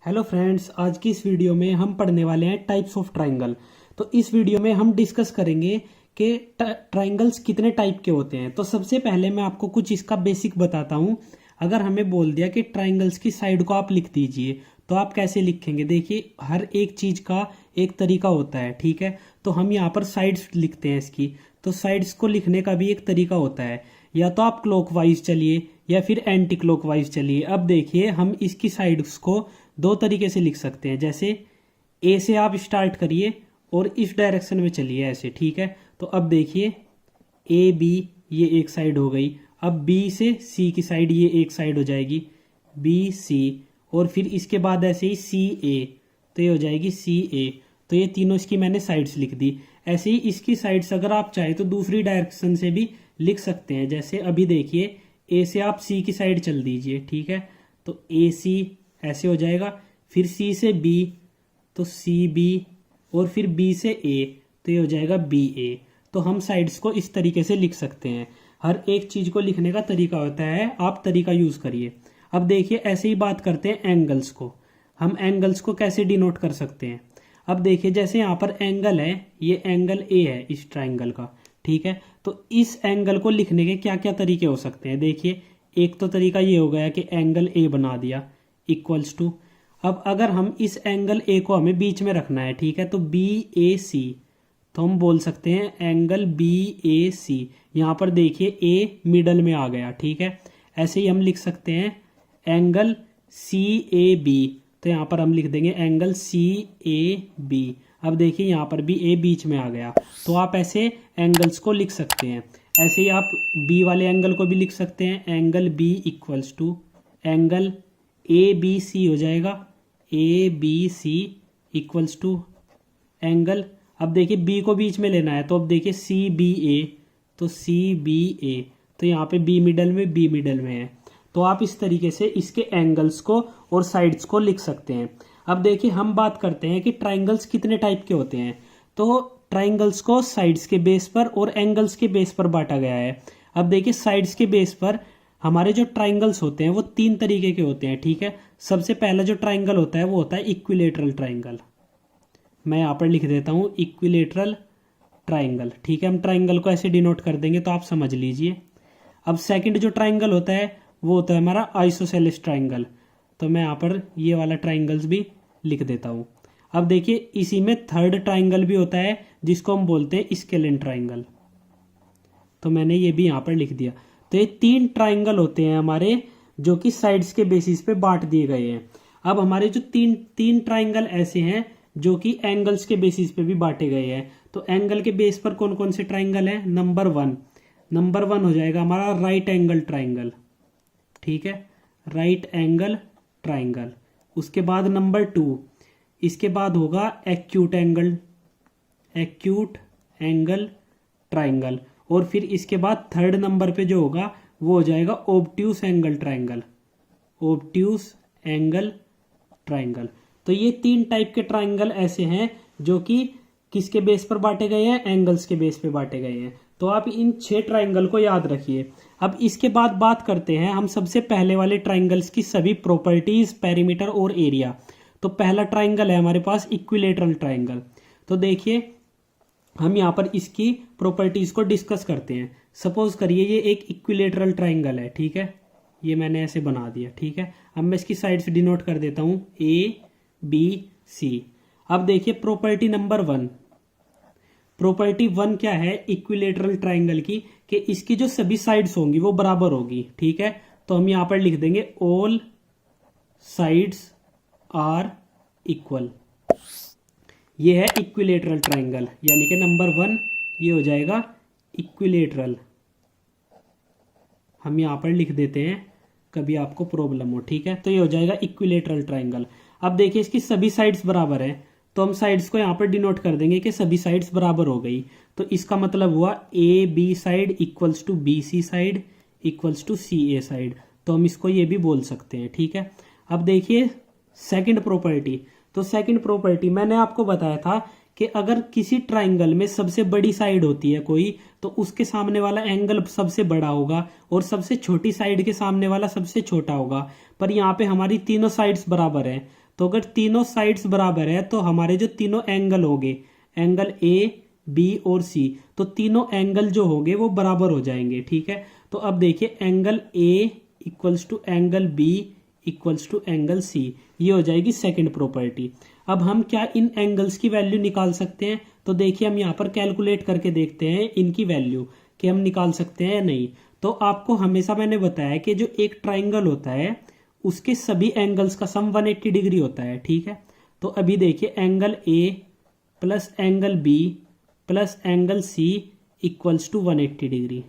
Hello friends, आज की इस वीडियो में हम पढ़ने वाले हैं टाइप्स ऑफ ट्राइंगल। तो इस वीडियो में हम डिस्कस करेंगे कि ट्राइंगल्स कितने टाइप के होते हैं। तो सबसे पहले मैं आपको कुछ इसका बेसिक बताता हूँ। अगर हमें बोल दिया कि ट्राइंगल्स की साइड को आप लिख दीजिए तो आप कैसे लिखेंगे। देखिए, हर एक चीज़ का एक तरीका होता है, ठीक है। तो हम यहाँ पर साइड्स लिखते हैं इसकी, तो साइड्स को लिखने का भी एक तरीका होता है। या तो आप क्लॉकवाइज चलिए या फिर एंटी क्लॉकवाइज चलिए। अब देखिए, हम इसकी साइड्स को दो तरीके से लिख सकते हैं। जैसे ए से आप स्टार्ट करिए और इस डायरेक्शन में चलिए ऐसे, ठीक है। तो अब देखिए, ए बी ये एक साइड हो गई। अब बी से सी की साइड ये एक साइड हो जाएगी, बी सी। और फिर इसके बाद ऐसे ही सी ए, तो ये हो जाएगी सी ए। तो ये तीनों इसकी मैंने साइड्स लिख दी। ऐसे ही इसकी साइड्स अगर आप चाहे तो दूसरी डायरेक्शन से भी लिख सकते हैं। जैसे अभी देखिए, ए से आप सी की साइड चल दीजिए, ठीक है। तो ए सी ऐसे हो जाएगा। फिर सी से बी तो सी बी, और फिर बी से ए तो ये हो जाएगा बी ए। तो हम साइड्स को इस तरीके से लिख सकते हैं। हर एक चीज को लिखने का तरीका होता है, आप तरीका यूज करिए। अब देखिए, ऐसे ही बात करते हैं एंगल्स को। हम एंगल्स को कैसे डिनोट कर सकते हैं। अब देखिए, जैसे यहाँ पर एंगल है, ये एंगल ए है इस ट्राइंगल का, ठीक है। तो इस एंगल को लिखने के क्या क्या तरीके हो सकते हैं। देखिए, एक तो तरीका ये हो गया कि एंगल ए बना दिया इक्वल्स टू। अब अगर हम इस एंगल ए को हमें बीच में रखना है, ठीक है, तो बी ए सी, तो हम बोल सकते हैं एंगल बी ए सी। यहाँ पर देखिए, ए मिडल में आ गया, ठीक है। ऐसे ही हम लिख सकते हैं एंगल सी ए बी, तो यहाँ पर हम लिख देंगे एंगल सी ए बी। अब देखिए, यहाँ पर भी ए बीच में आ गया। तो आप ऐसे एंगल्स को लिख सकते हैं। ऐसे ही आप बी वाले एंगल को भी लिख सकते हैं, angle B equals to angle A B C हो जाएगा, A B C equals to angle. अब देखिए, बी को बीच में लेना है, तो अब देखिए सी बी ए, तो सी बी ए, तो यहाँ पे बी मिडल में, बी मिडल में है। तो आप इस तरीके से इसके एंगल्स को और साइड्स को लिख सकते हैं। अब देखिए, हम बात करते हैं कि ट्राइंगल्स कितने टाइप के होते हैं। तो ट्राइंगल्स को साइड्स के बेस पर और एंगल्स के बेस पर बांटा गया है। अब देखिए, साइड्स के बेस पर हमारे जो ट्राइंगल्स होते हैं वो तीन तरीके के होते हैं, ठीक है। सबसे पहला जो ट्राइंगल होता है वो होता है इक्विलेटरल ट्राइंगल। मैं यहाँ पर लिख देता हूँ इक्विलेटरल ट्राइंगल, ठीक है। हम ट्राइंगल को ऐसे डिनोट कर देंगे तो आप समझ लीजिए। अब सेकंड जो ट्राइंगल होता है वो होता है हमारा आइसोसेलेस ट्राइंगल। तो मैं यहाँ पर ये वाला ट्राइंगल्स भी लिख देता हूँ। अब देखिए, इसी में थर्ड ट्राइंगल भी होता है जिसको हम बोलते हैं स्केलेन ट्राइंगल। तो मैंने ये भी यहाँ पर लिख दिया। तो ये तीन ट्राइंगल होते हैं हमारे, जो कि साइड्स के बेसिस पे बांट दिए गए हैं। अब हमारे जो तीन ट्राइंगल ऐसे हैं जो कि एंगल्स के बेसिस पे भी बांटे गए हैं। तो एंगल के बेस पर कौन कौन से ट्राइंगल हैं। नंबर वन हो जाएगा हमारा राइट एंगल ट्राइंगल, ठीक है, राइट एंगल ट्राइंगल। उसके बाद नंबर 2, इसके बाद होगा एक्यूट एंगल ट्राइंगल। और फिर इसके बाद थर्ड नंबर पे जो होगा वो हो जाएगा ऑब्ट्यूस एंगल ट्राइंगल। तो ये तीन टाइप के ट्राइंगल ऐसे हैं जो कि किसके बेस पर बांटे गए हैं, एंगल्स के बेस पे बांटे गए हैं। तो आप इन 6 ट्राइंगल को याद रखिए। अब इसके बाद बात करते हैं हम सबसे पहले वाले ट्राइंगल्स की सभी प्रॉपर्टीज, पेरीमीटर और एरिया। तो पहला ट्राइंगल है हमारे पास इक्विलेटरल ट्राइंगल। तो देखिए, हम यहाँ पर इसकी प्रॉपर्टीज को डिस्कस करते हैं। सपोज करिए ये एक इक्विलेटरल ट्राइंगल है, ठीक है। ये मैंने ऐसे बना दिया, ठीक है। अब मैं इसकी साइड्स डिनोट कर देता हूँ ए बी सी। अब देखिए, प्रॉपर्टी नंबर 1, प्रॉपर्टी 1 क्या है इक्विलेटरल ट्राइंगल की, कि इसकी जो सभी साइड्स होंगी वो बराबर होगी, ठीक है। तो हम यहाँ पर लिख देंगे ऑल साइड्स आर इक्वल। ये है इक्विलेटरल ट्राइंगल, यानी कि नंबर 1 ये हो जाएगा इक्विलेटरल। हम यहाँ पर लिख देते हैं कभी आपको प्रॉब्लम हो, ठीक है। तो ये हो जाएगा इक्विलेटरल ट्राइंगल। अब देखिए, इसकी सभी साइड्स बराबर है, तो हम साइड्स को यहाँ पर डिनोट कर देंगे कि सभी साइड्स बराबर हो गई। तो इसका मतलब हुआ A B side equals to B C side equals to C A side. तो हम इसको ये भी बोल सकते हैं, ठीक है। अब देखिए सेकंड प्रॉपर्टी। तो सेकंड प्रॉपर्टी मैंने आपको बताया था कि अगर किसी ट्राइंगल में सबसे बड़ी साइड होती है कोई, तो उसके सामने वाला एंगल सबसे बड़ा होगा और सबसे छोटी साइड के सामने वाला सबसे छोटा होगा। पर यहाँ पे हमारी तीनों साइड्स बराबर है, तो अगर तीनों साइड्स बराबर है तो हमारे जो तीनों एंगल होंगे, एंगल ए बी और सी, तो तीनों एंगल जो होंगे वो बराबर हो जाएंगे। ठीक है, तो अब देखिए angle A equals to angle B equals to angle C, ये हो जाएगी सेकंड प्रॉपर्टी। अब हम क्या इन एंगल्स की वैल्यू निकाल सकते हैं? तो देखिए हम यहाँ पर कैलकुलेट करके देखते हैं इनकी वैल्यू कि हम निकाल सकते हैं या नहीं। तो आपको हमेशा मैंने बताया कि जो एक ट्राइंगल होता है उसके सभी एंगल्स का सम 180 डिग्री होता है। ठीक है, तो अभी देखिए angle A plus angle B plus angle C equals to 180 degree.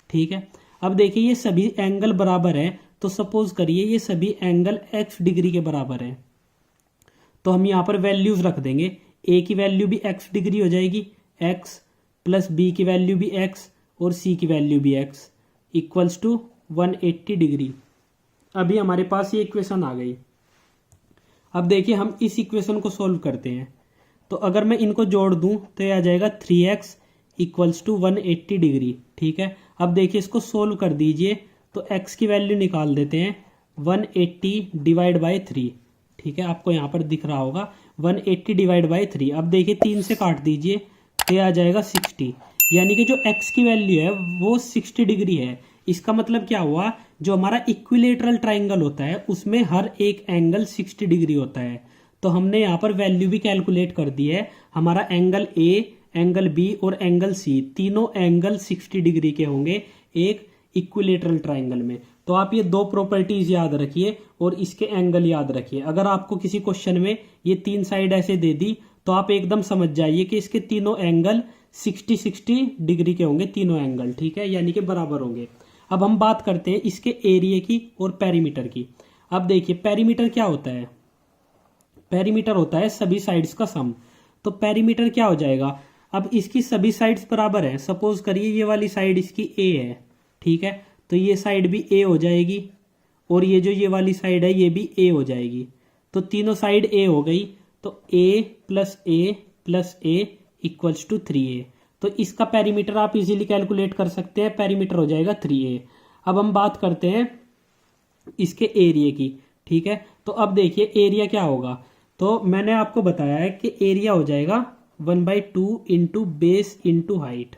ठीक है, अब देखिए ये सभी एंगल बराबर है, तो सपोज करिए ये सभी एंगल x डिग्री के बराबर है, तो हम यहाँ पर वैल्यूज रख देंगे। a की वैल्यू भी x डिग्री हो जाएगी, x प्लस b की वैल्यू भी x और c की वैल्यू भी x इक्वल्स टू 180 डिग्री। अभी हमारे पास ये इक्वेशन आ गई। अब देखिए हम इस इक्वेशन को सोल्व करते हैं, तो अगर मैं इनको जोड़ दूं तो ये आ जाएगा 3x इक्वल्स टू 180 डिग्री। ठीक है, अब देखिए इसको सोल्व कर दीजिए, तो x की वैल्यू निकाल देते हैं 180 डिवाइड बाई 3। ठीक है, आपको यहाँ पर दिख रहा होगा 180 डिवाइड बाई 3। अब देखिए 3 से काट दीजिए तो ये आ जाएगा 60, यानी कि जो x की वैल्यू है वो 60 डिग्री है। इसका मतलब क्या हुआ, जो हमारा इक्विलेटरल ट्राइंगल होता है उसमें हर एक एंगल 60 डिग्री होता है। तो हमने यहाँ पर वैल्यू भी कैलकुलेट कर दी है। हमारा एंगल ए, एंगल बी और एंगल सी, तीनों एंगल 60 डिग्री के होंगे एक इक्विलेटरल ट्राइंगल में। तो आप ये दो प्रॉपर्टीज याद रखिए और इसके एंगल याद रखिए। अगर आपको किसी क्वेश्चन में ये तीन साइड ऐसे दे दी तो आप एकदम समझ जाइए कि इसके तीनों एंगल 60-60 डिग्री के होंगे, तीनों एंगल। ठीक है, यानी कि बराबर होंगे। अब हम बात करते हैं इसके एरिया की और पेरीमीटर की। अब देखिए पेरीमीटर क्या होता है, पेरीमीटर होता है सभी साइड्स का सम। तो पेरीमीटर क्या हो जाएगा, अब इसकी सभी साइड्स बराबर है। सपोज करिए ये वाली साइड इसकी ए है, ठीक है, तो ये साइड भी ए हो जाएगी और ये जो ये वाली साइड है ये भी ए हो जाएगी। तो तीनों साइड ए हो गई, तो a plus a equals to 3a। तो इसका पेरीमीटर आप इजीली कैलकुलेट कर सकते हैं, पेरीमीटर हो जाएगा 3a। अब हम बात करते हैं इसके एरिया की। ठीक है, तो अब देखिए एरिया क्या होगा, तो मैंने आपको बताया है कि एरिया हो जाएगा 1/2 इंटू बेस इंटू हाइट।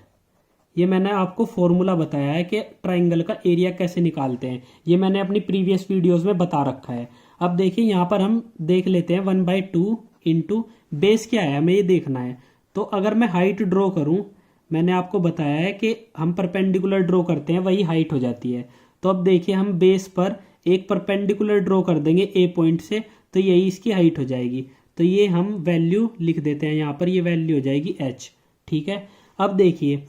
ये मैंने आपको फॉर्मूला बताया है कि ट्राइंगल का एरिया कैसे निकालते हैं, ये मैंने अपनी प्रीवियस वीडियोस में बता रखा है। अब देखिए यहाँ पर हम देख लेते हैं 1/2 इंटू बेस क्या है, हमें ये देखना है। तो अगर मैं हाइट ड्रॉ करूं, मैंने आपको बताया है कि हम परपेंडिकुलर ड्रॉ करते हैं वही हाइट हो जाती है। तो अब देखिए हम बेस पर एक परपेंडिकुलर ड्रॉ कर देंगे ए पॉइंट से, तो यही इसकी हाइट हो जाएगी। तो ये हम वैल्यू लिख देते हैं यहाँ पर, ये वैल्यू हो जाएगी h। ठीक है, अब देखिए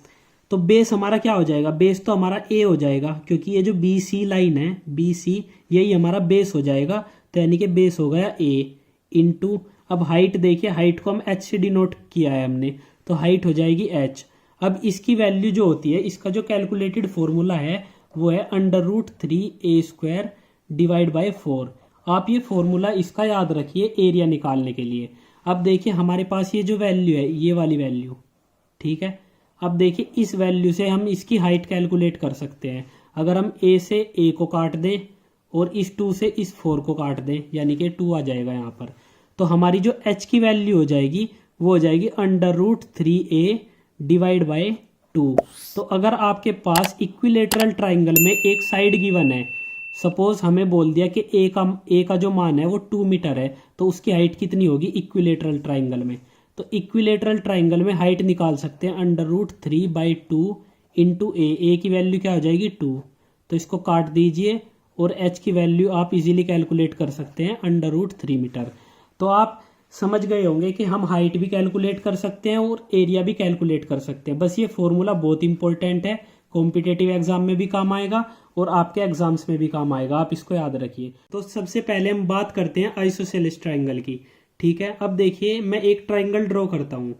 तो बेस हमारा क्या हो जाएगा, बेस तो हमारा ए हो जाएगा, क्योंकि ये जो बी सी लाइन है, बी सी, यही हमारा बेस हो जाएगा। तो यानी कि बेस हो गया ए इंटू, अब हाइट देखिए, हाइट को हम h से डिनोट किया है हमने, तो हाइट हो जाएगी h। अब इसकी वैल्यू जो होती है, इसका जो कैलकुलेटेड फॉर्मूला है वो है √3a² डिवाइड बाई 4। आप ये फॉर्मूला इसका याद रखिए एरिया निकालने के लिए। अब देखिए हमारे पास ये जो वैल्यू है, ये वाली वैल्यू, ठीक है। अब देखिए इस वैल्यू से हम इसकी हाइट कैलकुलेट कर सकते हैं। अगर हम a से a को काट दें और इस 2 से इस 4 को काट दें, यानी कि 2 आ जाएगा यहाँ पर, तो हमारी जो h की वैल्यू हो जाएगी वो हो जाएगी √3a डिवाइड बाई 2। तो अगर आपके पास इक्विलेटरल ट्राइंगल में एक साइड गिवन है, सपोज हमें बोल दिया कि a का जो मान है वो 2 मीटर है, तो उसकी हाइट कितनी होगी इक्विलेटरल ट्राइंगल में। तो इक्विलेटरल ट्राइंगल में हाइट निकाल सकते हैं √3/2 इंटू a की वैल्यू क्या हो जाएगी 2। तो इसको काट दीजिए और h की वैल्यू आप इजीली कैलकुलेट कर सकते हैं √3 मीटर। तो आप समझ गए होंगे कि हम हाइट भी कैलकुलेट कर सकते हैं और एरिया भी कैलकुलेट कर सकते हैं। बस ये फॉर्मूला बहुत इंपॉर्टेंट है, कॉम्पिटेटिव एग्जाम में भी काम आएगा और आपके एग्जाम्स में भी काम आएगा, आप इसको याद रखिए। तो सबसे पहले हम बात करते हैं आइसोसेलेस ट्राइंगल की। ठीक है, अब देखिए मैं एक ट्राइंगल ड्रॉ करता हूं।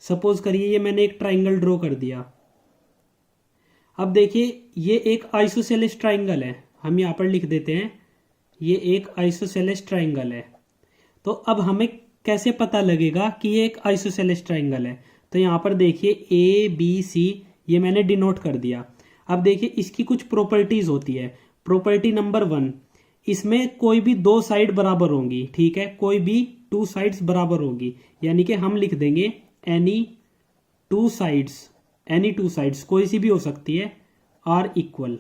सपोज करिए ये मैंने एक ट्राइंगल ड्रॉ कर दिया। अब देखिए ये एक आइसोसेलेस ट्राइंगल है, हम यहाँ पर लिख देते हैं ये एक आइसोसेलेस ट्राइंगल है। तो अब हमें कैसे पता लगेगा कि ये एक आइसोसेलेस ट्राइंगल है? तो यहाँ पर देखिए ए बी सी, ये मैंने डिनोट कर दिया। अब देखिए इसकी कुछ प्रॉपर्टीज होती है। प्रॉपर्टी नंबर 1, इसमें कोई भी दो साइड बराबर होंगी, ठीक है, कोई भी टू साइड्स बराबर होगी, यानी कि हम लिख देंगे एनी टू साइड्स कोई सी भी हो सकती है आर इक्वल,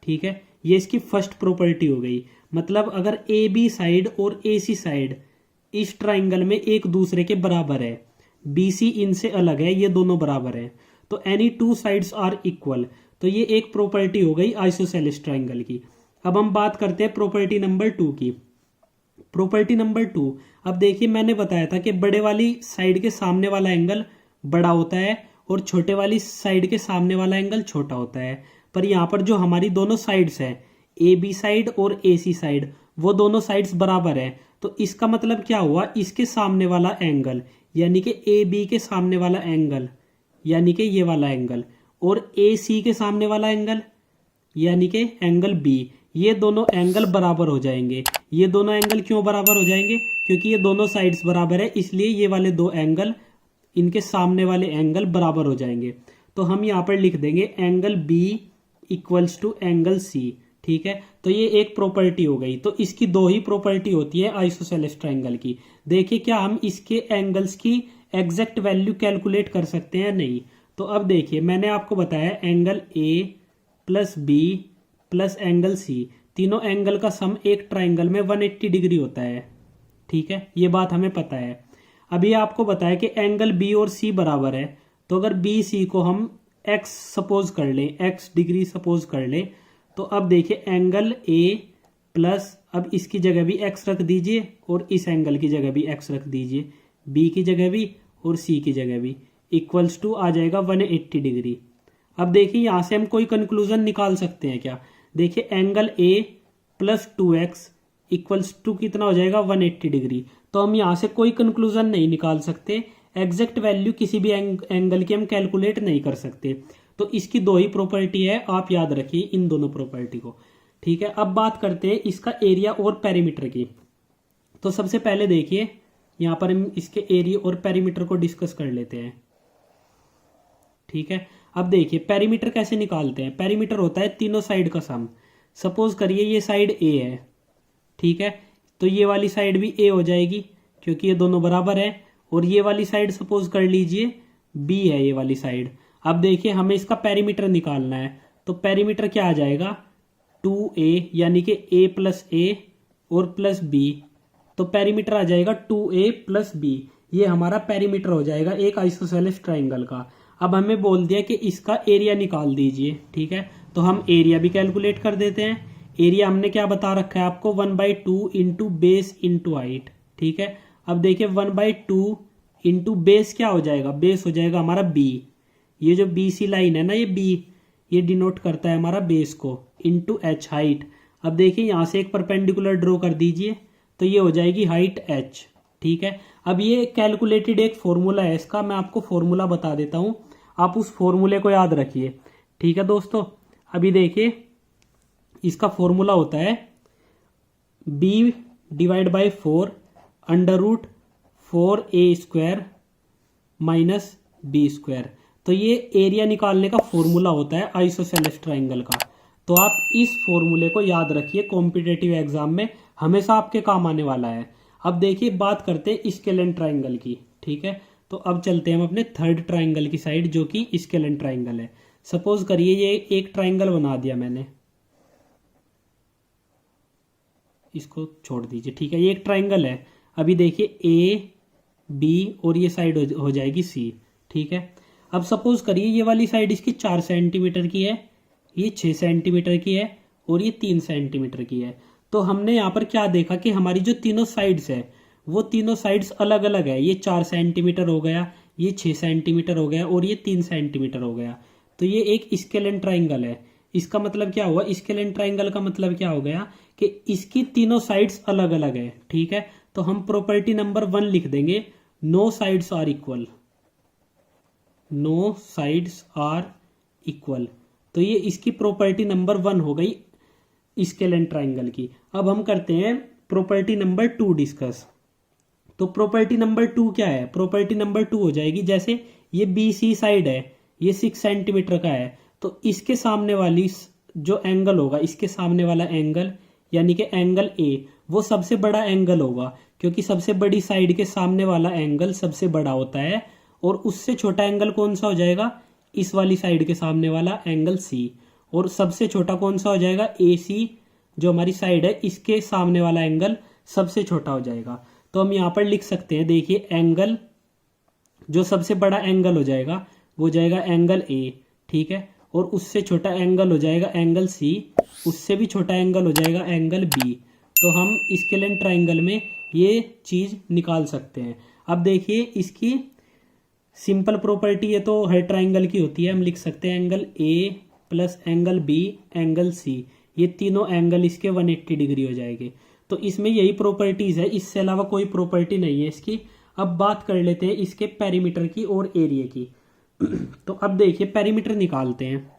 ठीक है। ये इसकी फर्स्ट प्रॉपर्टी हो गई। मतलब अगर ए बी साइड और ए सी साइड इस ट्राइंगल में एक दूसरे के बराबर है, बी सी इनसे अलग है, ये दोनों बराबर है, तो any two sides are equal, तो ये एक प्रॉपर्टी हो गई आइसोसेलेस ट्राइंगल की। अब हम बात करते हैं प्रॉपर्टी नंबर 2 की। प्रॉपर्टी नंबर 2, अब देखिए मैंने बताया था कि बड़े वाली साइड के सामने वाला एंगल बड़ा होता है और छोटे वाली साइड के सामने वाला एंगल छोटा होता है। पर यहाँ पर जो हमारी दोनों साइड्स है, ए बी साइड और ए सी साइड, वो दोनों साइड्स बराबर है। तो इसका मतलब क्या हुआ, इसके सामने वाला एंगल यानी कि ए बी के सामने वाला एंगल यानी कि ये वाला एंगल, और ए सी के सामने वाला एंगल यानी कि एंगल बी, ये दोनों एंगल बराबर हो जाएंगे। ये दोनों एंगल क्यों बराबर हो जाएंगे? क्योंकि ये दोनों साइड्स बराबर है, इसलिए ये वाले दो एंगल, इनके सामने वाले एंगल बराबर हो जाएंगे। तो हम यहाँ पर लिख देंगे angle B equals to angle C, ठीक है। तो ये एक प्रॉपर्टी हो गई। तो इसकी दो ही प्रॉपर्टी होती है आइसोसेलेस ट्राइंगल की। देखिए क्या हम इसके एंगल्स की एग्जैक्ट वैल्यू कैलकुलेट कर सकते हैं? नहीं। तो अब देखिए मैंने आपको बताया angle A plus B plus angle C, तीनों एंगल का सम एक ट्राइंगल में 180 डिग्री होता है, ठीक है, ये बात हमें पता है। अभी आपको बताया कि एंगल बी और सी बराबर है, तो अगर बी सी को हम एक्स सपोज कर लें, एक्स डिग्री सपोज कर लें, तो अब देखिए एंगल ए प्लस, अब इसकी जगह भी एक्स रख दीजिए और इस एंगल की जगह भी एक्स रख दीजिए, बी की जगह भी और सी की जगह भी, इक्वल्स टू आ जाएगा 180 डिग्री। अब देखिए यहां से हम कोई कंक्लूजन निकाल सकते हैं क्या? देखिए angle A plus 2x equals to कितना हो जाएगा? 180 डिग्री। तो हम यहां से कोई कंक्लूजन नहीं निकाल सकते, एग्जैक्ट वैल्यू किसी भी एंगल की हम कैलकुलेट नहीं कर सकते। तो इसकी दो ही प्रॉपर्टी है, आप याद रखिए इन दोनों प्रॉपर्टी को, ठीक है। अब बात करते हैं इसका एरिया और पेरीमीटर की। तो सबसे पहले देखिए यहां पर हम इसके एरिया और पेरीमीटर को डिस्कस कर लेते हैं, ठीक है। अब देखिए पेरीमीटर कैसे निकालते हैं? पेरीमीटर होता है तीनों साइड का सम। सपोज करिए ये साइड ए है, ठीक है, तो ये वाली साइड भी ए हो जाएगी क्योंकि ये दोनों बराबर है, और ये वाली साइड सपोज कर लीजिए बी है ये वाली साइड। अब देखिए हमें इसका पेरीमीटर निकालना है, तो पेरीमीटर क्या आ जाएगा? 2a, यानी कि a प्लस ए और प्लस बी, तो पेरीमीटर आ जाएगा 2a प्लस बी। ये हमारा पेरीमीटर हो जाएगा एक आइसोसेलेस ट्राइंगल का। अब हमें बोल दिया कि इसका एरिया निकाल दीजिए, ठीक है, तो हम एरिया भी कैलकुलेट कर देते हैं। एरिया हमने क्या बता रखा है आपको? 1/2 इंटू बेस इंटू हाइट, ठीक है। अब देखिए 1/2 इंटू बेस क्या हो जाएगा? बेस हो जाएगा हमारा बी, ये जो बी सी लाइन है ना, ये बी, ये डिनोट करता है हमारा बेस को, इंटू एच हाइट। अब देखिए यहां से एक परपेंडिकुलर ड्रॉ कर दीजिए, तो ये हो जाएगी हाइट एच, ठीक है। अब ये कैलकुलेटेड एक फॉर्मूला है इसका, मैं आपको फॉर्मूला बता देता हूं, आप उस फॉर्मूले को याद रखिए, ठीक है दोस्तों। अभी देखिए इसका फॉर्मूला होता है b divide by 4 under root 4a² minus b²। तो ये एरिया निकालने का फॉर्मूला होता है आइसोसेलेस ट्राइंगल का। तो आप इस फॉर्मूले को याद रखिए, कॉम्पिटेटिव एग्जाम में हमेशा आपके काम आने वाला है। अब देखिए बात करते हैं स्केलेन ट्राइंगल की, ठीक है। तो अब चलते हैं हम अपने थर्ड ट्राइंगल की साइड, जो कि स्केलेन ट्राइंगल है। सपोज करिए ये एक ट्राइंगल बना दिया मैंने, इसको छोड़ दीजिए, ठीक है, ये एक ट्राइंगल है। अभी देखिए ए बी और ये साइड हो जाएगी सी, ठीक है। अब सपोज करिए ये वाली साइड इसकी 4 सेंटीमीटर की है, ये 6 सेंटीमीटर की है और ये 3 सेंटीमीटर की है। तो हमने यहाँ पर क्या देखा कि हमारी जो तीनों साइड्स है वो तीनों साइड्स अलग अलग है। ये 4 सेंटीमीटर हो गया, ये 6 सेंटीमीटर हो गया और ये 3 सेंटीमीटर हो गया। तो ये एक स्केलेन ट्राइंगल है। इसका मतलब क्या हुआ? स्केलेन ट्राइंगल का मतलब क्या हो गया कि इसकी तीनों साइड्स अलग अलग है, ठीक है। तो हम प्रॉपर्टी नंबर 1 लिख देंगे, no sides are equal, no sides are equal. तो ये इसकी प्रॉपर्टी नंबर 1 हो गई स्केलेन ट्राइंगल की। अब हम करते हैं प्रॉपर्टी नंबर 2 डिस्कस। तो प्रॉपर्टी नंबर 2 क्या है? प्रॉपर्टी नंबर 2 हो जाएगी, जैसे ये बी सी साइड है, ये 6 सेंटीमीटर का है, तो इसके सामने वाली जो एंगल होगा, इसके सामने वाला एंगल यानी कि एंगल ए, वो सबसे बड़ा एंगल होगा, क्योंकि सबसे बड़ी साइड के सामने वाला एंगल सबसे बड़ा होता है। और उससे छोटा एंगल कौन सा हो जाएगा? इस वाली साइड के सामने वाला एंगल सी। और सबसे छोटा कौन सा हो जाएगा? ए सी, जो हमारी साइड है, इसके सामने वाला एंगल सबसे छोटा हो जाएगा। तो हम यहाँ पर लिख सकते हैं, देखिए एंगल, जो सबसे बड़ा एंगल हो जाएगा वो जाएगा एंगल ए, ठीक है। और उससे छोटा एंगल हो जाएगा एंगल सी, उससे भी छोटा एंगल हो जाएगा एंगल बी। तो हम स्केलेन ट्राइंगल में ये चीज निकाल सकते हैं। अब देखिए इसकी सिंपल प्रॉपर्टी, ये तो हर ट्राइंगल की होती है। हम लिख सकते हैं angle A plus angle B angle C, ये तीनों एंगल इसके 180 डिग्री हो जाएंगे। तो इसमें यही प्रॉपर्टीज है, इससे अलावा कोई प्रॉपर्टी नहीं है इसकी। अब बात कर लेते हैं इसके पेरीमीटर की और एरिया की। तो अब देखिए पेरीमीटर निकालते हैं।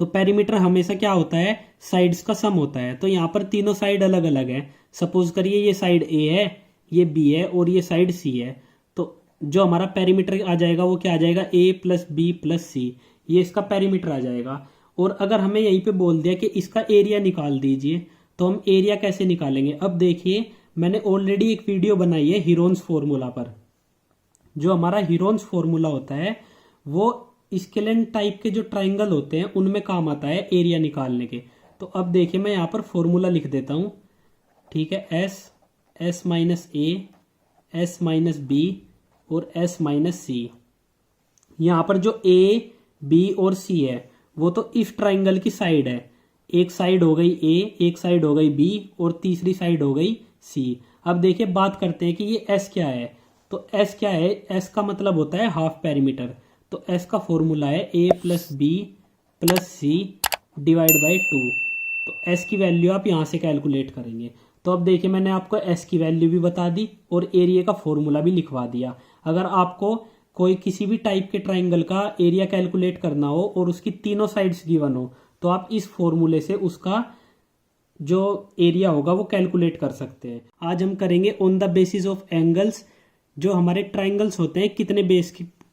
तो पेरीमीटर हमेशा क्या होता है? साइड्स का सम होता है। तो यहाँ पर तीनों साइड अलग अलग है। सपोज करिए ये साइड ए है, ये बी है और ये साइड सी है। तो जो हमारा पेरीमीटर आ जाएगा वो क्या आ जाएगा? ए प्लस बी प्लस सी, ये इसका पेरीमीटर आ जाएगा। और अगर हमें यहीं पे बोल दिया कि इसका एरिया निकाल दीजिए, तो हम एरिया कैसे निकालेंगे? अब देखिए मैंने ऑलरेडी एक वीडियो बनाई है हीरोन्स फॉर्मूला पर। जो हमारा हीरोन्स फॉर्मूला होता है वो स्केलेन टाइप के जो ट्राइंगल होते हैं उनमें काम आता है एरिया निकालने के। तो अब देखिए मैं यहाँ पर फॉर्मूला लिख देता हूँ, ठीक है। एस माइनस ए, एस माइनस बी और एस माइनस सी। यहाँ पर जो ए बी और सी है वो तो इस ट्राइंगल की साइड है। एक साइड हो गई ए, एक साइड हो गई बी और तीसरी साइड हो गई सी। अब देखिए बात करते हैं कि ये एस क्या है। तो एस क्या है? एस का मतलब होता है हाफ पेरीमीटर। तो एस का फॉर्मूला है a plus B plus c divide by 2। तो एस की वैल्यू आप यहाँ से कैलकुलेट करेंगे। तो अब देखिए मैंने आपको एस की वैल्यू भी बता दी और एरिया का फॉर्मूला भी लिखवा दिया। अगर आपको कोई किसी भी टाइप के ट्राइंगल का एरिया कैलकुलेट करना हो और उसकी तीनों साइड्स गिवन हो, तो आप इस फॉर्मूले से उसका जो एरिया होगा वो कैलकुलेट कर सकते हैं। आज हम करेंगे on the basis of angles, जो हमारे ट्राइंगल्स होते हैं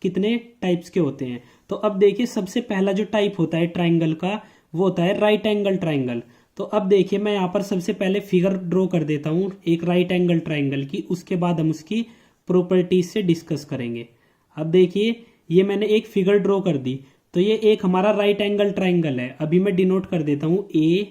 कितने टाइप्स के होते हैं। तो अब देखिए सबसे पहला जो टाइप होता है ट्राइंगल का वो होता है राइट एंगल ट्राइंगल। तो अब देखिए मैं यहाँ पर सबसे पहले फिगर ड्रॉ कर देता हूँ एक राइट एंगल ट्राइंगल की, उसके बाद हम उसकी प्रॉपर्टीज से डिस्कस करेंगे। अब देखिए ये मैंने एक फिगर ड्रॉ कर दी, तो ये एक हमारा राइट एंगल ट्राइंगल है। अभी मैं डिनोट कर देता हूँ ए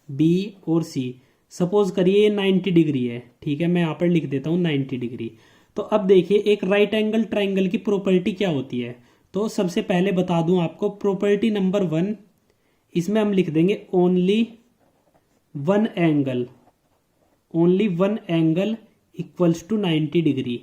बी और सी। सपोज करिए ये 90 डिग्री है, ठीक है। मैं यहाँ पर लिख देता हूँ 90 डिग्री। तो अब देखिए एक राइट एंगल ट्राइंगल की प्रॉपर्टी क्या होती है। तो सबसे पहले बता दूं आपको प्रॉपर्टी नंबर 1, इसमें हम लिख देंगे only one angle equals to 90 degree.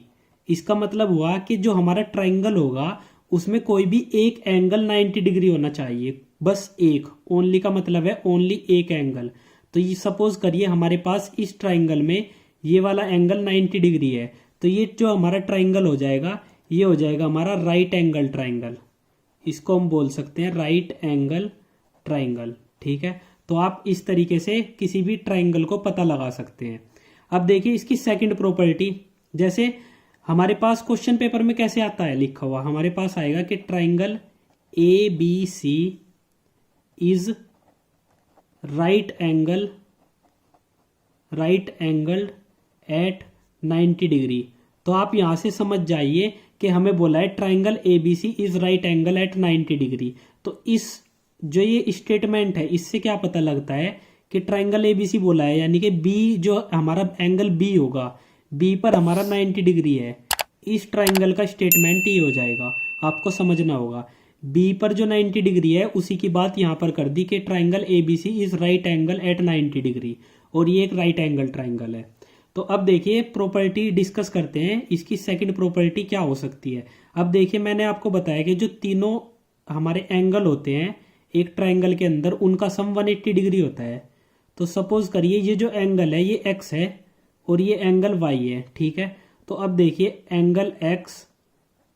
इसका मतलब हुआ कि जो हमारा ट्राइंगल होगा उसमें कोई भी एक एंगल 90 डिग्री होना चाहिए, बस एक। ओनली का मतलब है ओनली एक एंगल। तो ये सपोज करिए हमारे पास इस ट्राइंगल में ये वाला एंगल 90 डिग्री है, तो ये जो हमारा ट्राइंगल हो जाएगा ये हो जाएगा हमारा राइट एंगल ट्राइंगल। इसको हम बोल सकते हैं राइट एंगल ट्राइंगल, ठीक है। तो आप इस तरीके से किसी भी ट्राइंगल को पता लगा सकते हैं। अब देखिए इसकी सेकंड प्रॉपर्टी, जैसे हमारे पास क्वेश्चन पेपर में कैसे आता है लिखा हुआ, हमारे पास आएगा कि triangle A B C is right angle at 90 degree. तो आप यहां से समझ जाइए कि हमें बोला है triangle ABC is right angle at 90 degree. तो इस जो ये स्टेटमेंट है इससे क्या पता लगता है कि ट्राइंगल एबीसी बोला है, यानी कि बी जो हमारा एंगल बी होगा, बी पर हमारा 90 डिग्री है। इस ट्राइंगल का स्टेटमेंट ये हो जाएगा, आपको समझना होगा। बी पर जो 90 डिग्री है उसी की बात यहां पर कर दी कि triangle ABC is right angle at 90 degree, और ये एक राइट एंगल ट्राइंगल है। तो अब देखिए प्रॉपर्टी डिस्कस करते हैं, इसकी सेकंड प्रॉपर्टी क्या हो सकती है। अब देखिए मैंने आपको बताया कि जो तीनों हमारे एंगल होते हैं एक ट्राइंगल के अंदर उनका सम 180 डिग्री होता है। तो सपोज करिए ये जो एंगल है ये एक्स है और ये एंगल वाई है, ठीक है। तो अब देखिए angle X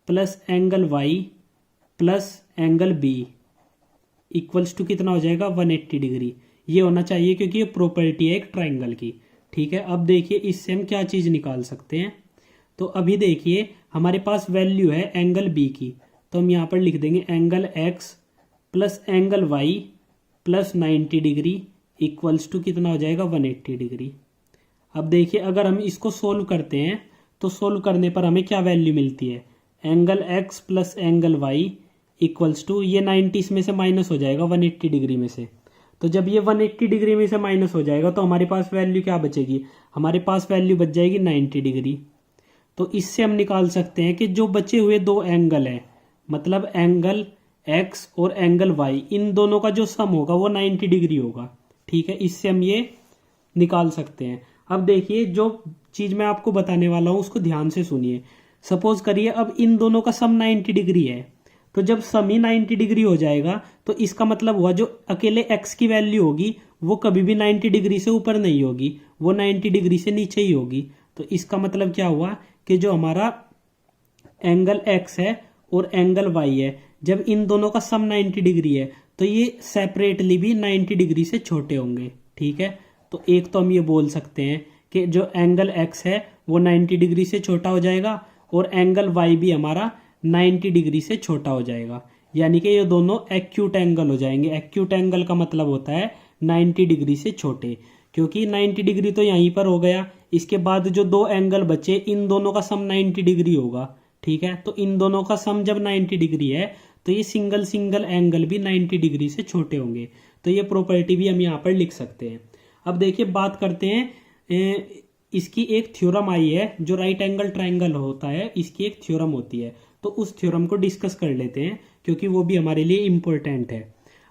plus angle Y plus angle B equals to कितना हो जाएगा? 180 डिग्री। ये होना चाहिए क्योंकि ये प्रॉपर्टी है एक ट्राइंगल की, ठीक है। अब देखिए इससे हम क्या चीज निकाल सकते हैं। तो अभी देखिए हमारे पास वैल्यू है एंगल बी की, तो हम यहाँ पर लिख देंगे angle X plus angle Y plus 90 degree equals to कितना हो जाएगा 180 डिग्री। अब देखिए अगर हम इसको सोल्व करते हैं तो सोल्व करने पर हमें क्या वैल्यू मिलती है, angle X plus angle Y equals to, ये 90 इसमें से माइनस हो जाएगा 180 डिग्री में से। तो जब ये 180 डिग्री में से माइनस हो जाएगा तो हमारे पास वैल्यू क्या बचेगी, हमारे पास वैल्यू बच जाएगी 90 डिग्री। तो इससे हम निकाल सकते हैं कि जो बचे हुए दो एंगल हैं, मतलब एंगल एक्स और एंगल वाई, इन दोनों का जो सम होगा वो 90 डिग्री होगा। ठीक है, इससे हम ये निकाल सकते हैं। अब देखिए जो चीज मैं आपको बताने वाला हूं उसको ध्यान से सुनिए। सपोज करिए अब इन दोनों का सम 90 डिग्री है, तो जब सम ही 90 डिग्री हो जाएगा तो इसका मतलब हुआ जो अकेले x की वैल्यू होगी वो कभी भी 90 डिग्री से ऊपर नहीं होगी, वो 90 डिग्री से नीचे ही होगी। तो इसका मतलब क्या हुआ कि जो हमारा एंगल x है और एंगल y है, जब इन दोनों का सम 90 डिग्री है तो ये सेपरेटली भी 90 डिग्री से छोटे होंगे। ठीक है, तो एक तो हम ये बोल सकते हैं कि जो एंगल x है वो 90 डिग्री से छोटा हो जाएगा और एंगल y भी हमारा 90 डिग्री से छोटा हो जाएगा, यानी कि ये दोनों एक्यूट एंगल हो जाएंगे। एक्यूट एंगल का मतलब होता है 90 डिग्री से छोटे, क्योंकि 90 डिग्री तो यहीं पर हो गया, इसके बाद जो दो एंगल बचे इन दोनों का सम 90 डिग्री होगा। ठीक है, तो इन दोनों का सम जब 90 डिग्री है तो ये सिंगल सिंगल एंगल भी 90 डिग्री से छोटे होंगे। तो ये प्रॉपर्टी भी हम यहाँ पर लिख सकते हैं। अब देखिए बात करते हैं, इसकी एक थ्योरम आई है, जो राइट एंगल ट्राइंगल होता है इसकी एक थ्योरम होती है, तो उस थ्योरम को डिस्कस कर लेते हैं क्योंकि वो भी हमारे लिए इम्पोर्टेंट है।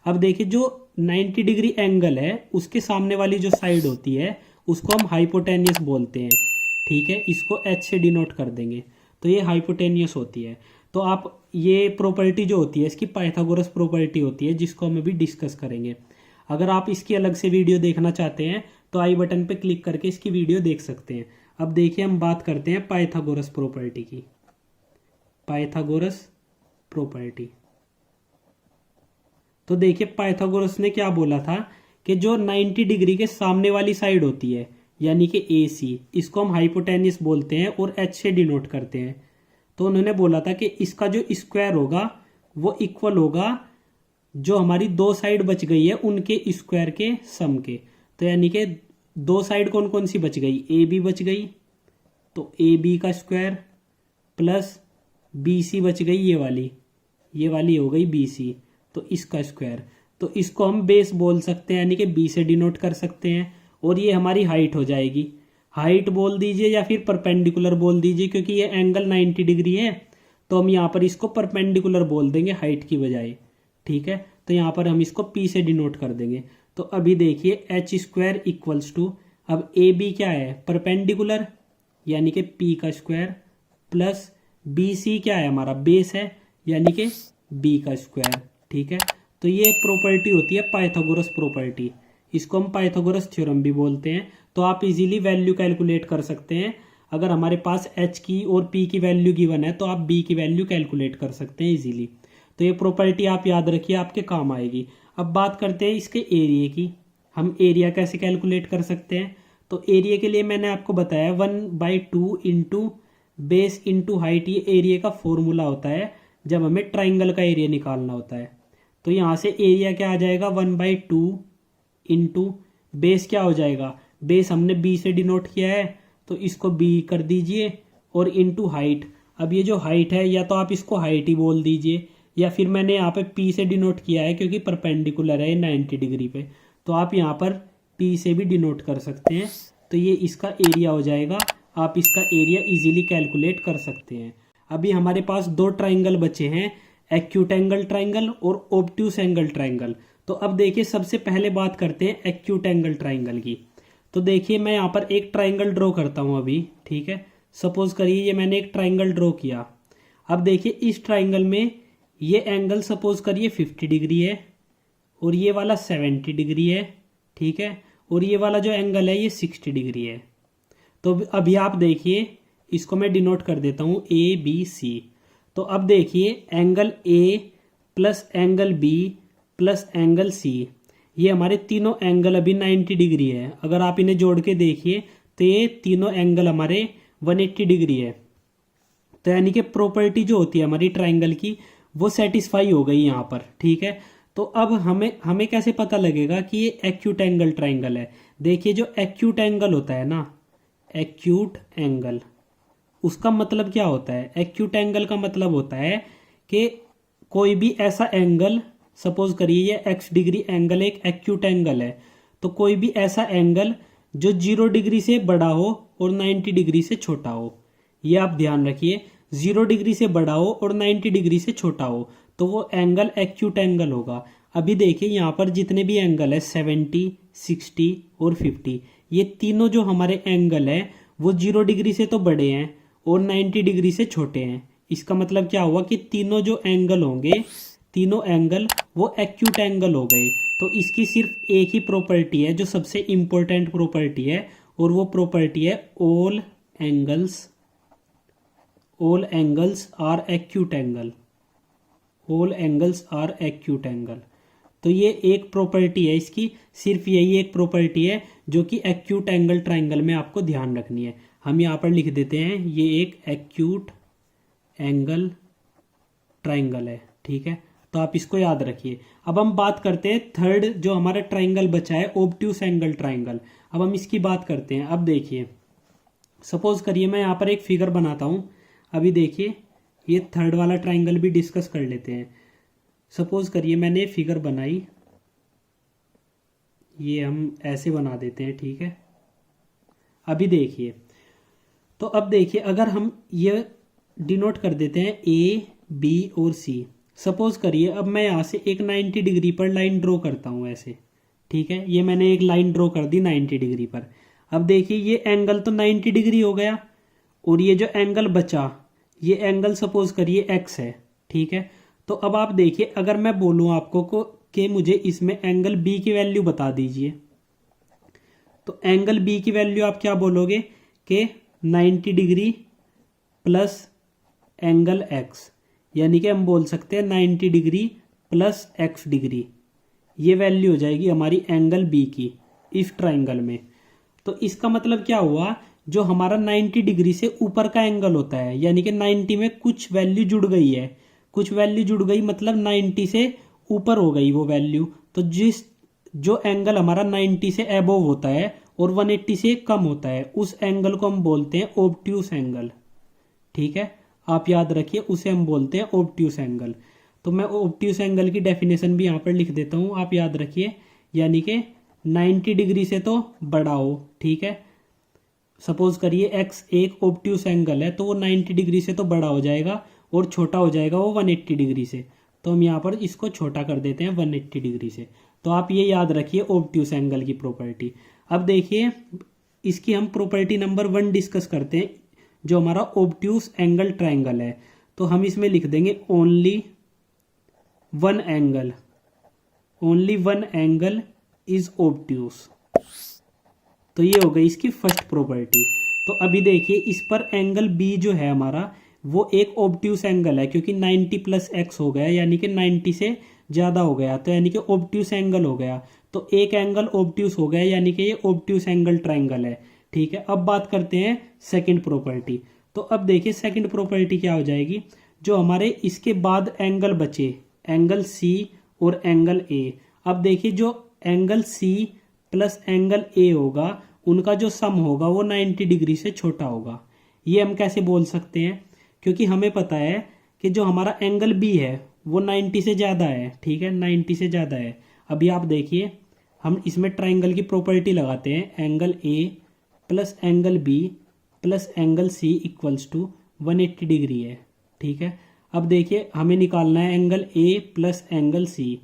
अब देखिए जो 90 डिग्री एंगल है उसके सामने वाली जो साइड होती है उसको हम हाइपोटेनियस बोलते हैं। ठीक है, इसको H से डिनोट कर देंगे, तो ये हाइपोटेनियस होती है। तो आप ये प्रॉपर्टी जो होती है इसकी पाइथागोरस प्रॉपर्टी होती है, जिसको हम अभी डिस्कस करेंगे। अगर आप इसकी अलग से वीडियो देखना चाहते हैं तो आई बटन पे क्लिक करके इसकी वीडियो देख सकते हैं। अब देखिए हम बात करते हैं पाइथागोरस प्रॉपर्टी की। पाइथागोरस प्रॉपर्टी, तो देखिए पाइथागोरस ने क्या बोला था कि जो 90 डिग्री के सामने वाली साइड होती है यानी कि AC, इसको हम हाइपोटेनियस बोलते हैं और H से डिनोट करते हैं। तो उन्होंने बोला था कि इसका जो स्क्वायर होगा वो इक्वल होगा जो हमारी दो साइड बच गई है उनके स्क्वायर के सम के। तो यानी कि दो साइड कौन कौन सी बच गई, AB बच गई, तो AB का स्क्वायर प्लस BC बच गई, ये वाली हो गई BC, तो इसका स्क्वायर। तो इसको हम बेस बोल सकते हैं यानी कि B से डिनोट कर सकते हैं, और ये हमारी हाइट हो जाएगी। हाइट बोल दीजिए या फिर परपेंडिकुलर बोल दीजिए, क्योंकि ये एंगल 90 डिग्री है तो हम यहाँ पर इसको परपेंडिकुलर बोल देंगे हाइट की बजाय। ठीक है, तो यहाँ पर हम इसको P से डिनोट कर देंगे। तो अभी देखिए H स्क्वायर इक्वल्स टू, अब AB क्या है परपेंडिकुलर यानी कि P का स्क्वायर प्लस BC क्या है हमारा बेस है यानी कि B का स्क्वायर। ठीक है, तो ये प्रॉपर्टी होती है पाइथागोरस प्रॉपर्टी, इसको हम पाइथागोरस थ्योरम भी बोलते हैं। तो आप इजीली वैल्यू कैलकुलेट कर सकते हैं। अगर हमारे पास H की और P की वैल्यू गिवन है तो आप B की वैल्यू कैलकुलेट कर सकते हैं इजीली। तो ये प्रॉपर्टी आप याद रखिए, आपके काम आएगी। अब बात करते हैं इसके एरिया की। हम एरिया कैसे कैलकुलेट कर सकते हैं, तो एरिया के लिए मैंने आपको बताया 1/2 इंटू बेस इंटू हाइट, ये एरिया का फॉर्मूला होता है जब हमें ट्राइंगल का एरिया निकालना होता है। तो यहाँ से एरिया क्या आ जाएगा 1/2 इंटू बेस क्या हो जाएगा, बेस हमने B से डिनोट किया है तो इसको B कर दीजिए और इंटू हाइट। अब ये जो हाइट है या तो आप इसको हाइट ही बोल दीजिए या फिर मैंने यहाँ पे P से डिनोट किया है क्योंकि परपेंडिकुलर है 90 डिग्री पे, तो आप यहाँ पर P से भी डिनोट कर सकते हैं। तो ये इसका एरिया हो जाएगा, आप इसका एरिया इजीली कैलकुलेट कर सकते हैं। अभी हमारे पास दो ट्राइंगल बचे हैं, एक्यूट एंगल ट्राइंगल और ऑब्ट्यूस एंगल ट्राइंगल। तो अब देखिए सबसे पहले बात करते हैं एक्यूट एंगल ट्राइंगल की। तो देखिए मैं यहाँ पर एक ट्राइंगल ड्रॉ करता हूँ अभी। ठीक है, सपोज करिए ये मैंने एक ट्राइंगल ड्रॉ किया। अब देखिए इस ट्राइंगल में ये एंगल सपोज करिए 50 डिग्री है और ये वाला 70 डिग्री है। ठीक है, और ये वाला जो एंगल है ये 60 डिग्री है। तो अभी आप देखिए इसको मैं डिनोट कर देता हूँ ABC। तो अब देखिए angle A plus angle B plus angle C, ये हमारे तीनों एंगल अभी 90 डिग्री है। अगर आप इन्हें जोड़ के देखिए तो ये तीनों एंगल हमारे 180 डिग्री है। तो यानी कि प्रॉपर्टी जो होती है हमारी ट्राइंगल की वो सेटिस्फाई हो गई यहाँ पर, ठीक है। तो अब हमें हमें कैसे पता लगेगा कि ये एक्यूट एंगल ट्राइंगल है। देखिए जो एक्यूट एंगल होता है ना, एक्यूट एंगल, उसका मतलब क्या होता है? एक्यूट एंगल का मतलब होता है कि कोई भी ऐसा एंगल, सपोज करिए ये एक्स डिग्री एंगल एक एक्यूट एंगल है, तो कोई भी ऐसा एंगल जो 0 डिग्री से बड़ा हो और 90 डिग्री से छोटा हो, ये आप ध्यान रखिए, 0 डिग्री से बड़ा हो और 90 डिग्री से छोटा हो, तो वो एंगल एक्यूट एंगल होगा। अभी देखिए यहाँ पर जितने भी एंगल है 70, 60 और 50, ये तीनों जो हमारे एंगल है वो 0 डिग्री से तो बड़े हैं और 90 डिग्री से छोटे हैं। इसका मतलब क्या हुआ कि तीनों जो एंगल होंगे, तीनों एंगल वो एक्यूट एंगल हो गए। तो इसकी सिर्फ एक ही प्रॉपर्टी है जो सबसे इंपॉर्टेंट प्रॉपर्टी है, और वो प्रॉपर्टी है all angles are acute angle. All angles are acute angle, तो ये एक प्रॉपर्टी है इसकी, सिर्फ यही एक प्रॉपर्टी है जो कि एक्यूट एंगल ट्राइंगल में आपको ध्यान रखनी है। हम यहाँ पर लिख देते हैं ये एक एक्यूट एंगल ट्राइंगल है, ठीक है। तो आप इसको याद रखिए। अब हम बात करते हैं थर्ड जो हमारा ट्राइंगल बचा है, ऑब्ट्यूस एंगल ट्राइंगल। अब हम इसकी बात करते हैं। अब देखिए सपोज करिए मैं यहाँ पर एक फिगर बनाता हूँ। अभी देखिए ये थर्ड वाला ट्राइंगल भी डिस्कस कर लेते हैं। सपोज करिए मैंने फिगर बनाई, ये हम ऐसे बना देते हैं, ठीक है। अभी देखिए, तो अब देखिए अगर हम ये डिनोट कर देते हैं ए, बी और सी। सपोज करिए अब मैं यहाँ से एक 90 डिग्री पर लाइन ड्रॉ करता हूँ ऐसे, ठीक है। ये मैंने एक लाइन ड्रॉ कर दी 90 डिग्री पर। अब देखिए ये एंगल तो 90 डिग्री हो गया, और ये जो एंगल बचा ये एंगल सपोज करिए एक्स है, ठीक है। तो अब आप देखिए अगर मैं बोलूँ आपको को कि मुझे इसमें एंगल बी की वैल्यू बता दीजिए, तो एंगल बी की वैल्यू आप क्या बोलोगे कि 90 डिग्री प्लस एंगल एक्स, यानी कि हम बोल सकते हैं 90 डिग्री प्लस एक्स डिग्री, ये वैल्यू हो जाएगी हमारी एंगल बी की इस ट्राइंगल में। तो इसका मतलब क्या हुआ, जो हमारा 90 डिग्री से ऊपर का एंगल होता है, यानी कि 90 में कुछ वैल्यू जुड़ गई है, कुछ वैल्यू जुड़ गई मतलब 90 से ऊपर हो गई वो वैल्यू। तो जो एंगल हमारा 90 से अबोव होता है और 180 से कम होता है, उस एंगल को हम बोलते हैं ऑब्ट्यूस एंगल, ठीक है। आप याद रखिए उसे हम बोलते हैं ऑब्ट्यूस एंगल। तो मैं ऑब्ट्यूस एंगल की डेफिनेशन भी यहाँ पर लिख देता हूँ, आप याद रखिए, यानी कि 90 डिग्री से तो बड़ा हो, ठीक है। सपोज करिए एक्स एक ऑब्ट्यूस एंगल है, तो वो 90 डिग्री से तो बड़ा हो जाएगा और छोटा हो जाएगा वो 180 डिग्री से। तो हम यहाँ पर इसको छोटा कर देते हैं 180 डिग्री से। तो आप ये याद रखिए ऑब्ट्यूस एंगल की प्रॉपर्टी। अब देखिए इसकी हम प्रॉपर्टी नंबर 1 डिस्कस करते हैं, जो हमारा ऑब्ट्यूस एंगल ट्राइंगल है। तो हम इसमें लिख देंगे only one angle is obtuse. तो ये हो गई इसकी फर्स्ट प्रॉपर्टी। तो अभी देखिए इस पर एंगल बी जो है हमारा वो एक ऑब्ट्यूस एंगल है, क्योंकि 90 प्लस एक्स हो गया यानी कि 90 से ज़्यादा हो गया, तो यानी कि ऑब्ट्यूस एंगल हो गया। तो एक एंगल ऑब्ट्यूस हो गया यानी कि ये ऑब्ट्यूस एंगल ट्राइंगल है, ठीक है। अब बात करते हैं सेकंड प्रॉपर्टी। तो अब देखिए सेकंड प्रॉपर्टी क्या हो जाएगी, जो हमारे इसके बाद एंगल बचे, एंगल सी और एंगल ए। अब देखिए जो angle C plus angle A होगा उनका जो सम होगा वो 90 डिग्री से छोटा होगा। ये हम कैसे बोल सकते हैं, क्योंकि हमें पता है कि जो हमारा एंगल बी है वो 90 से ज़्यादा है, ठीक है, 90 से ज़्यादा है। अभी आप देखिए हम इसमें ट्राइंगल की प्रॉपर्टी लगाते हैं, angle A plus angle B plus angle C equals to 180 degree है, ठीक है। अब देखिए हमें निकालना है angle A plus angle C,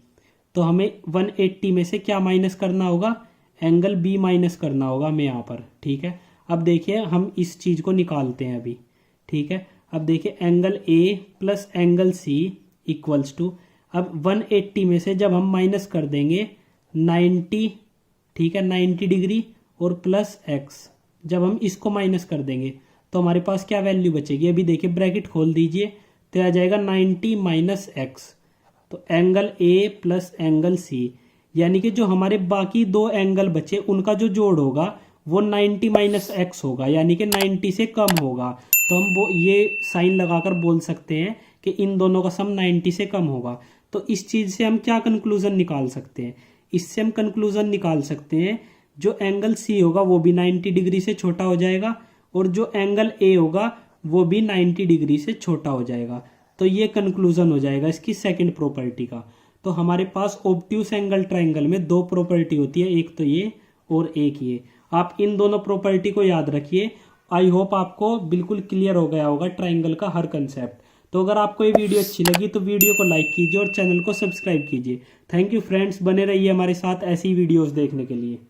तो हमें 180 में से क्या माइनस करना होगा, एंगल बी माइनस करना होगा हमें यहाँ पर, ठीक है। अब देखिए हम इस चीज़ को निकालते हैं अभी, ठीक है। अब देखिए angle A plus angle C equals to, अब 180 में से जब हम माइनस कर देंगे 90, ठीक है, 90 डिग्री और प्लस एक्स, जब हम इसको माइनस कर देंगे तो हमारे पास क्या वैल्यू बचेगी। अभी देखिए ब्रैकेट खोल दीजिए तो आ जाएगा 90 माइनस एक्स, तो angle A plus angle C, यानी कि जो हमारे बाकी दो एंगल बचे उनका जो जोड़ होगा वो 90 माइनस एक्स होगा, यानी कि 90 से कम होगा। तो हम वो ये साइन लगाकर बोल सकते हैं कि इन दोनों का सम 90 से कम होगा। तो इस चीज से हम क्या कंक्लूजन निकाल सकते हैं? इससे हम कंक्लूजन निकाल सकते हैं जो एंगल सी होगा वो भी 90 डिग्री से छोटा हो जाएगा, और जो एंगल ए होगा वो भी 90 डिग्री से छोटा हो जाएगा। तो ये कंक्लूजन हो जाएगा इसकी सेकंड प्रॉपर्टी का। तो हमारे पास ऑब्ट्यूस एंगल ट्राइंगल में दो प्रॉपर्टी होती है, एक तो ये और एक ये। आप इन दोनों प्रॉपर्टी को याद रखिए। आई होप आपको बिल्कुल क्लियर हो गया होगा ट्राइंगल का हर कंसेप्ट। तो अगर आपको ये वीडियो अच्छी लगी तो वीडियो को लाइक कीजिए और चैनल को सब्सक्राइब कीजिए। थैंक यू फ्रेंड्स, बने रहिए हमारे साथ ऐसी वीडियोस देखने के लिए।